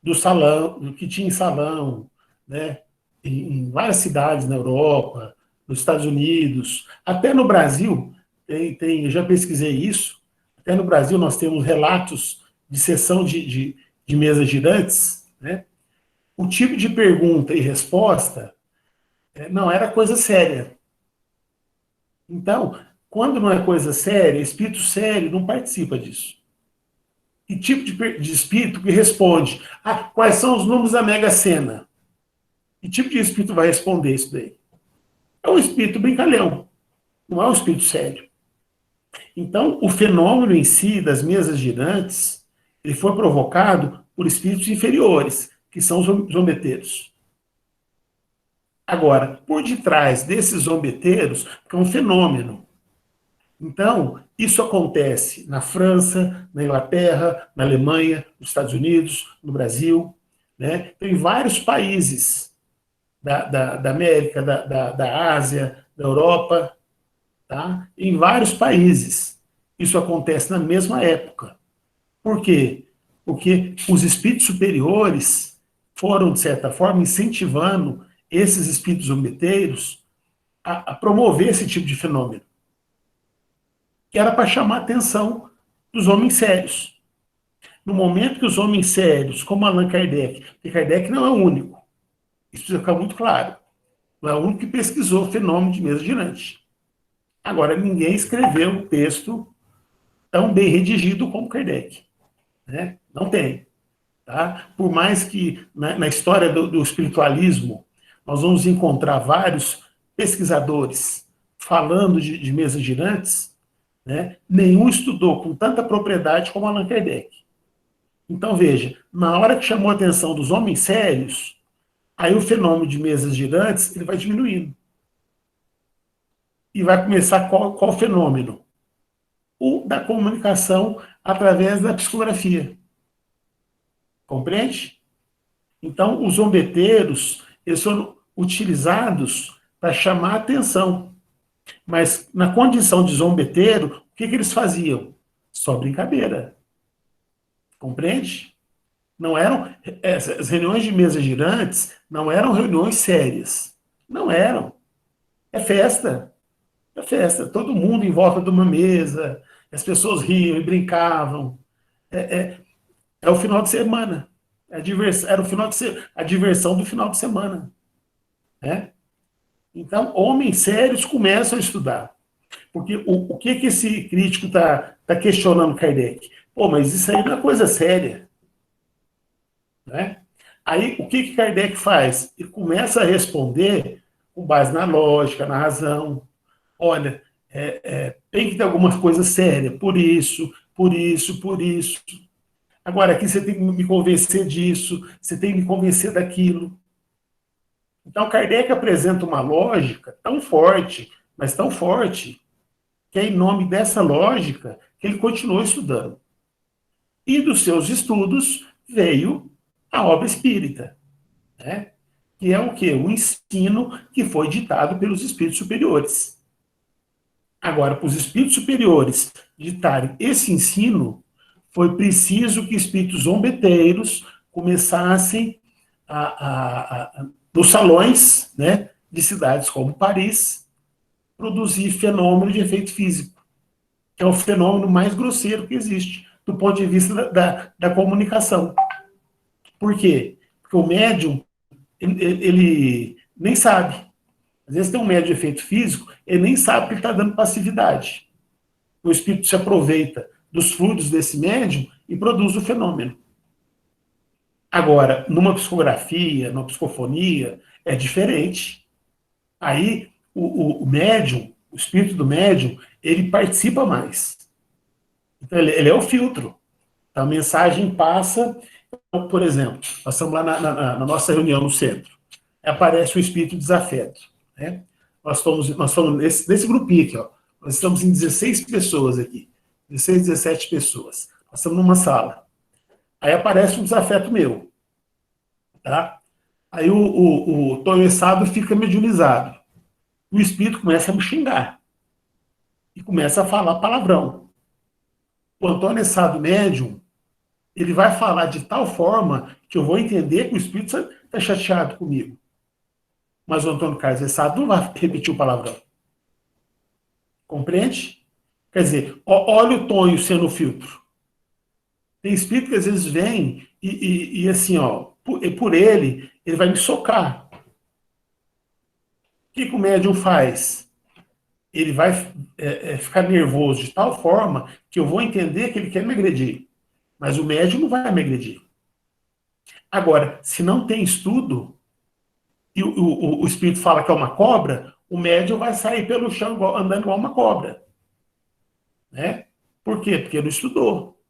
Speaker 3: do salão, do que tinha em salão, né, em várias cidades na Europa, nos Estados Unidos, até no Brasil, eu já pesquisei isso, até no Brasil nós temos relatos de sessão de mesas girantes, né? O tipo de pergunta e resposta não era coisa séria. Então, quando não é coisa séria, espírito sério não participa disso. Que tipo de espírito que responde? Quais são os números da Mega Sena? Que tipo de espírito vai responder isso daí? É um espírito brincalhão, não é um espírito sério. Então, o fenômeno em si das mesas girantes, ele foi provocado por espíritos inferiores, que são os zombeteiros. Agora, por detrás desses zombeteiros, é um fenômeno. Então, isso acontece na França, na Inglaterra, na Alemanha, nos Estados Unidos, no Brasil, né? Em vários países da América, da Ásia, da Europa, tá? Em vários países. Isso acontece na mesma época. Por quê? Porque os espíritos superiores foram, de certa forma, incentivando esses espíritos zombeteiros a promover esse tipo de fenômeno. que era para chamar a atenção dos homens sérios. No momento que os homens sérios, como Allan Kardec, porque Kardec não é o único, isso precisa ficar muito claro, não é o único que pesquisou o fenômeno de mesa girante. Agora, ninguém escreveu um texto tão bem redigido como Kardec. Né? Não tem. Tá? Por mais que na história do espiritualismo nós vamos encontrar vários pesquisadores falando de mesas girantes, né? Nenhum estudou com tanta propriedade como Allan Kardec. Então, veja, na hora que chamou a atenção dos homens sérios, aí o fenômeno de mesas girantes ele vai diminuindo. E vai começar qual fenômeno? O da comunicação através da psicografia. Compreende? Então, os zombeteiros, eles foram utilizados para chamar a atenção. Mas, na condição de zombeteiro, o que eles faziam? Só brincadeira. Compreende? Não eram, as reuniões de mesas girantes não eram reuniões sérias. Não eram. É festa. É festa. Todo mundo em volta de uma mesa, as pessoas riam e brincavam. É o final de semana. Era o final a diversão do final de semana. Né? Então, homens sérios começam a estudar. Porque o que esse crítico está questionando Kardec? Pô, mas isso aí não é coisa séria. Né? Aí, o que Kardec faz? Ele começa a responder com base na lógica, na razão. Olha, tem que ter algumas coisas sérias, por isso, por isso, por isso. Agora, aqui você tem que me convencer disso, você tem que me convencer daquilo. Então, Kardec apresenta uma lógica tão forte, mas tão forte, que é em nome dessa lógica que ele continuou estudando. E dos seus estudos veio a obra espírita, né? Que é o quê? O ensino que foi ditado pelos espíritos superiores. Agora, para os espíritos superiores ditarem esse ensino, foi preciso que espíritos zombeteiros começassem nos salões, né, de cidades como Paris, produzir fenômeno de efeito físico, que é o fenômeno mais grosseiro que existe, do ponto de vista da comunicação. Por quê? Porque o médium, ele nem sabe. Às vezes tem um médium de efeito físico, ele nem sabe que ele está dando passividade. O espírito se aproveita dos fluidos desse médium e produz o fenômeno. Agora, numa psicografia, numa psicofonia, é diferente. Aí, o médium, o espírito do médium, ele participa mais. Então, ele é o filtro. Então, a mensagem passa, por exemplo, nós estamos lá na nossa reunião no centro, aparece o espírito desafeto. Né? Nós estamos nesse grupinho aqui, ó. Nós estamos em 16 pessoas aqui. 16, 17 pessoas. Nós estamos numa sala. Aí aparece um desafeto meu. Tá? Aí o Tonho Essado fica mediunizado. O espírito começa a me xingar. E começa a falar palavrão. O Antônio Essado médium, ele vai falar de tal forma que eu vou entender que o espírito está chateado comigo. Mas o Antônio Carlos Essado não vai repetir o palavrão. Compreende? Quer dizer, olha o Tonho sendo o filtro. Tem espírito que às vezes vem e assim, ó, por ele vai me socar. O que o médium faz? Ele vai ficar nervoso de tal forma que eu vou entender que ele quer me agredir. Mas o médium não vai me agredir. Agora, se não tem estudo, e o espírito fala que é uma cobra, o médium vai sair pelo chão andando igual uma cobra. Né? Por quê? Porque não estudou.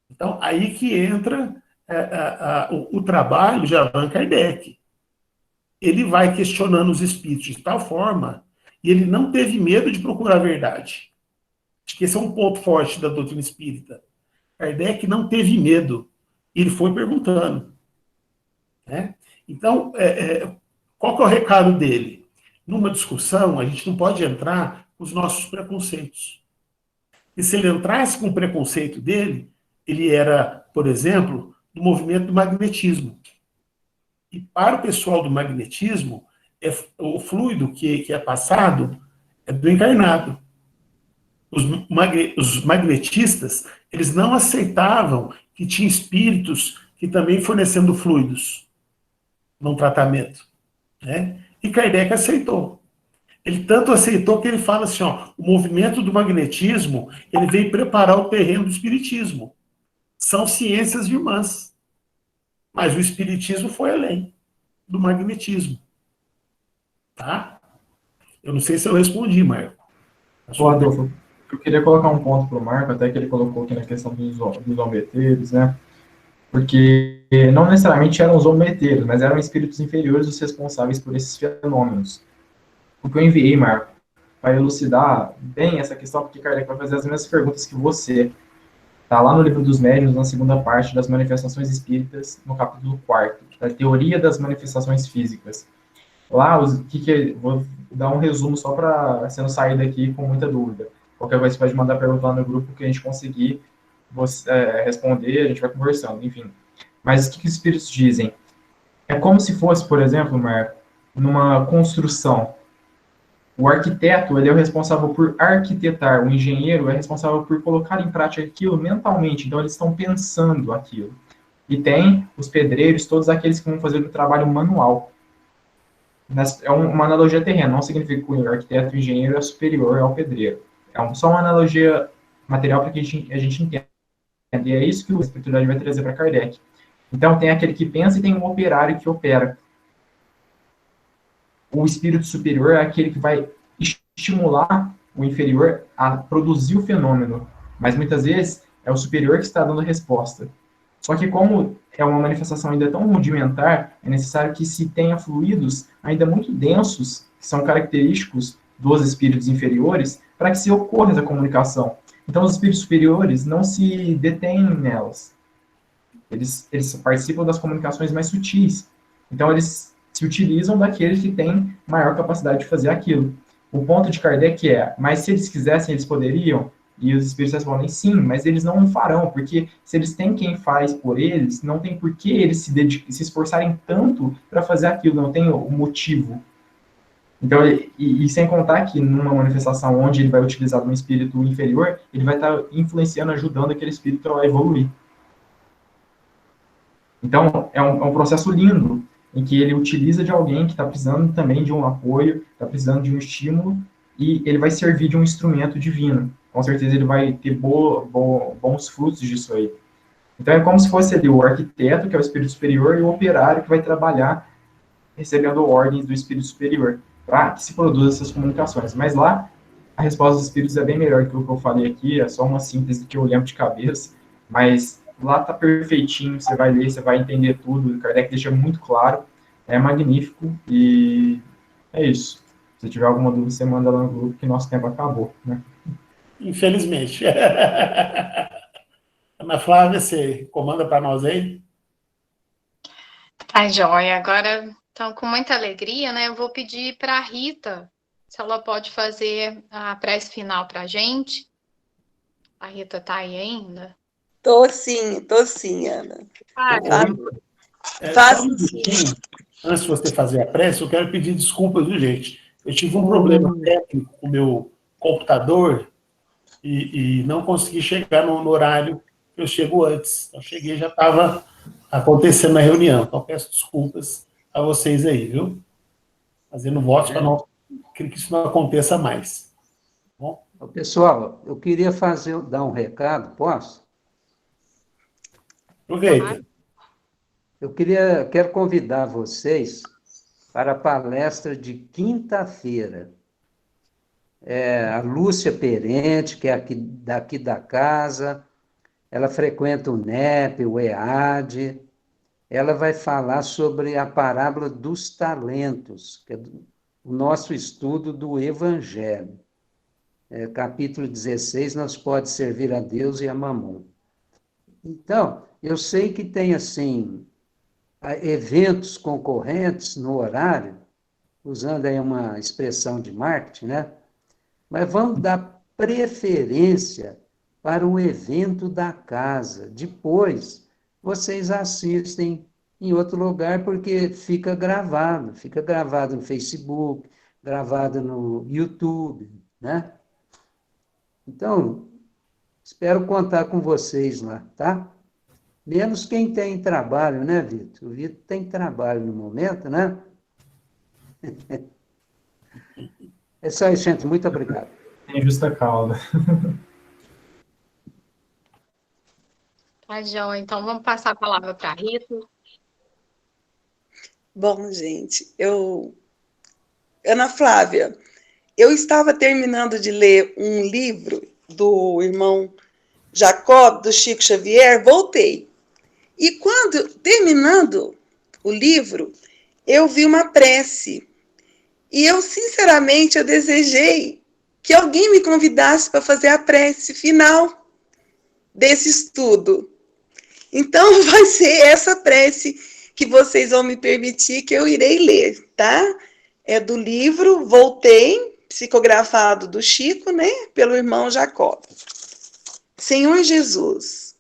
Speaker 3: Então, aí que entra o trabalho de Allan Kardec. Ele vai questionando os espíritos de tal forma, e ele não teve medo de procurar a verdade. Acho que esse é um ponto forte da doutrina espírita. Kardec não teve medo, ele foi perguntando. Né? Então, qual que é o recado dele? Numa discussão, a gente não pode entrar com os nossos preconceitos. E se ele entrasse com o preconceito dele, ele era, por exemplo, do movimento do magnetismo. E para o pessoal do magnetismo, o fluido que é passado é do encarnado. os magnetistas, eles não aceitavam que tinha espíritos que também fornecendo fluidos num tratamento, né? E Kardec aceitou. Ele tanto aceitou que ele fala assim, ó, o movimento do magnetismo, ele veio preparar o terreno do espiritismo. São ciências irmãs. Mas o espiritismo foi além do magnetismo. Tá? Eu não sei se eu respondi, Marco.
Speaker 2: Ô, Adolfo, eu queria colocar um ponto para o Marco, até que ele colocou aqui na questão dos zombeteiros, né? Porque não necessariamente eram os zombeteiros, mas eram espíritos inferiores os responsáveis por esses fenômenos. O que eu enviei, Marco, para elucidar bem essa questão, porque Kardec vai fazer as mesmas perguntas que você. Está lá no Livro dos Médiuns, na segunda parte das manifestações espíritas, no capítulo 4, da teoria das manifestações físicas. Lá, vou dar um resumo só para você não sair daqui com muita dúvida. Qualquer coisa você pode mandar pergunta lá no grupo que a gente conseguir responder, a gente vai conversando, enfim. Mas o que os espíritos dizem? É como se fosse, por exemplo, Marco, numa construção. O arquiteto, ele é o responsável por arquitetar, o engenheiro é responsável por colocar em prática aquilo mentalmente, então eles estão pensando aquilo. E tem os pedreiros, todos aqueles que vão fazer o trabalho manual. É uma analogia terrena, não significa que o arquiteto e o engenheiro é superior ao pedreiro. Só uma analogia material para que a gente entenda. E é isso que a espiritualidade vai trazer para Kardec. Então, tem aquele que pensa e tem um operário que opera. O espírito superior é aquele que vai estimular o inferior a produzir o fenômeno. Mas, muitas vezes, é o superior que está dando a resposta. Só que como é uma manifestação ainda tão rudimentar, é necessário que se tenha fluidos ainda muito densos, que são característicos dos espíritos inferiores, para que se ocorra essa comunicação. Então, os espíritos superiores não se detêm nelas. Eles participam das comunicações mais sutis. Então, eles se utilizam daqueles que têm maior capacidade de fazer aquilo. O ponto de Kardec é, mas se eles quisessem, eles poderiam? E os espíritos respondem sim, mas eles não farão, porque se eles têm quem faz por eles, não tem por que eles se esforçarem tanto para fazer aquilo, não tem o motivo. Então, e sem contar que numa manifestação onde ele vai utilizar um espírito inferior, ele vai estar influenciando, ajudando aquele espírito a evoluir. Então, é um processo lindo, em que ele utiliza de alguém que está precisando também de um apoio, está precisando de um estímulo, e ele vai servir de um instrumento divino. Com certeza ele vai ter bons frutos disso aí. Então é como se fosse ali o arquiteto, que é o espírito superior, e o operário que vai trabalhar recebendo ordens do espírito superior, para que se produzam essas comunicações. Mas lá, a resposta dos espíritos é bem melhor que o que eu falei aqui, é só uma síntese que eu lembro de cabeça, mas lá tá perfeitinho, você vai ler, você vai entender tudo, o Kardec deixa muito claro, é magnífico, e é isso. Se tiver alguma dúvida, você manda lá no grupo, que nosso tempo acabou, né?
Speaker 3: Infelizmente. Ana Flávia, você comanda para nós aí?
Speaker 4: Tá, joia. Agora, então, com muita alegria, né, eu vou pedir para a Rita se ela pode fazer a prece final para a gente. A Rita tá aí ainda?
Speaker 7: Tô sim, Ana.
Speaker 3: Faço sim. Antes de você fazer a prece, eu quero pedir desculpas, viu, gente? Eu tive um problema técnico com o meu computador e não consegui chegar no horário que eu chego antes. Eu cheguei, já estava acontecendo a reunião. Então, peço desculpas a vocês aí, viu? Fazendo votos para que isso não aconteça mais. Bom?
Speaker 6: Pessoal, eu queria dar um recado, posso?
Speaker 3: Aproveita.
Speaker 6: Quero convidar vocês para a palestra de quinta-feira. A Lúcia Perente, que é daqui da casa, ela frequenta o NEP, o EAD, ela vai falar sobre a parábola dos talentos, que é o nosso estudo do Evangelho. Capítulo 16, nós pode servir a Deus e a Mamon. Então, eu sei que tem, assim, eventos concorrentes no horário, usando aí uma expressão de marketing, né? Mas vamos dar preferência para o evento da casa. Depois, vocês assistem em outro lugar, porque fica gravado no Facebook, gravado no YouTube, né? Então, espero contar com vocês lá, tá? Menos quem tem trabalho, né, Vitor? O Vitor tem trabalho no momento, né? É só isso, gente. Muito obrigado.
Speaker 2: Tem justa causa.
Speaker 4: Tá, João. Então, vamos passar a palavra para a Rita.
Speaker 7: Bom, gente, Ana Flávia, eu estava terminando de ler um livro do irmão Jacob, do Chico Xavier, voltei. E quando, terminando o livro, eu vi uma prece. E eu, sinceramente, eu desejei que alguém me convidasse para fazer a prece final desse estudo. Então, vai ser essa prece que vocês vão me permitir que eu irei ler, tá? É do livro Voltei, psicografado do Chico, né? Pelo irmão Jacob. Senhor Jesus,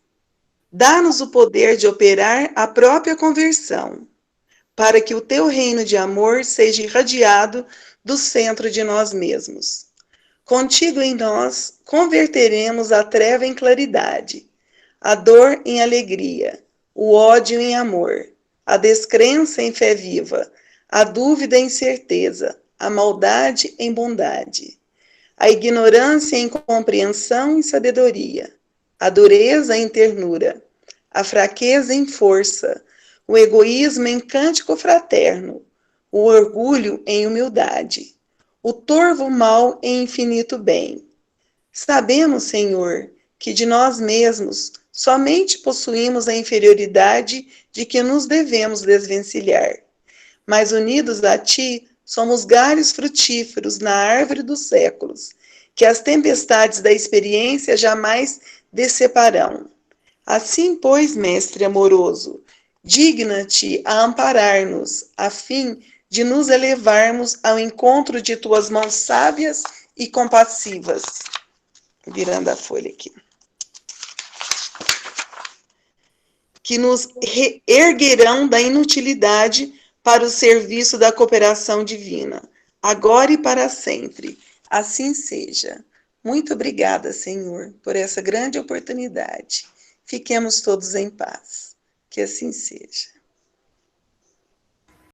Speaker 7: dá-nos o poder de operar a própria conversão, para que o teu reino de amor seja irradiado do centro de nós mesmos. Contigo em nós, converteremos a treva em claridade, a dor em alegria, o ódio em amor, a descrença em fé viva, a dúvida em certeza, a maldade em bondade, a ignorância em compreensão e sabedoria, a dureza em ternura, a fraqueza em força, o egoísmo em cântico fraterno, o orgulho em humildade, o torvo mal em infinito bem. Sabemos, Senhor, que de nós mesmos somente possuímos a inferioridade de que nos devemos desvencilhar. Mas unidos a Ti, somos galhos frutíferos na árvore dos séculos, que as tempestades da experiência jamais deceparão. Assim, pois, Mestre amoroso, digna-te a amparar-nos, a fim de nos elevarmos ao encontro de tuas mãos sábias e compassivas. Virando a folha aqui. Que nos erguerão da inutilidade para o serviço da cooperação divina, agora e para sempre. Assim seja. Muito obrigada, Senhor, por essa grande oportunidade. Fiquemos todos em paz. Que assim seja.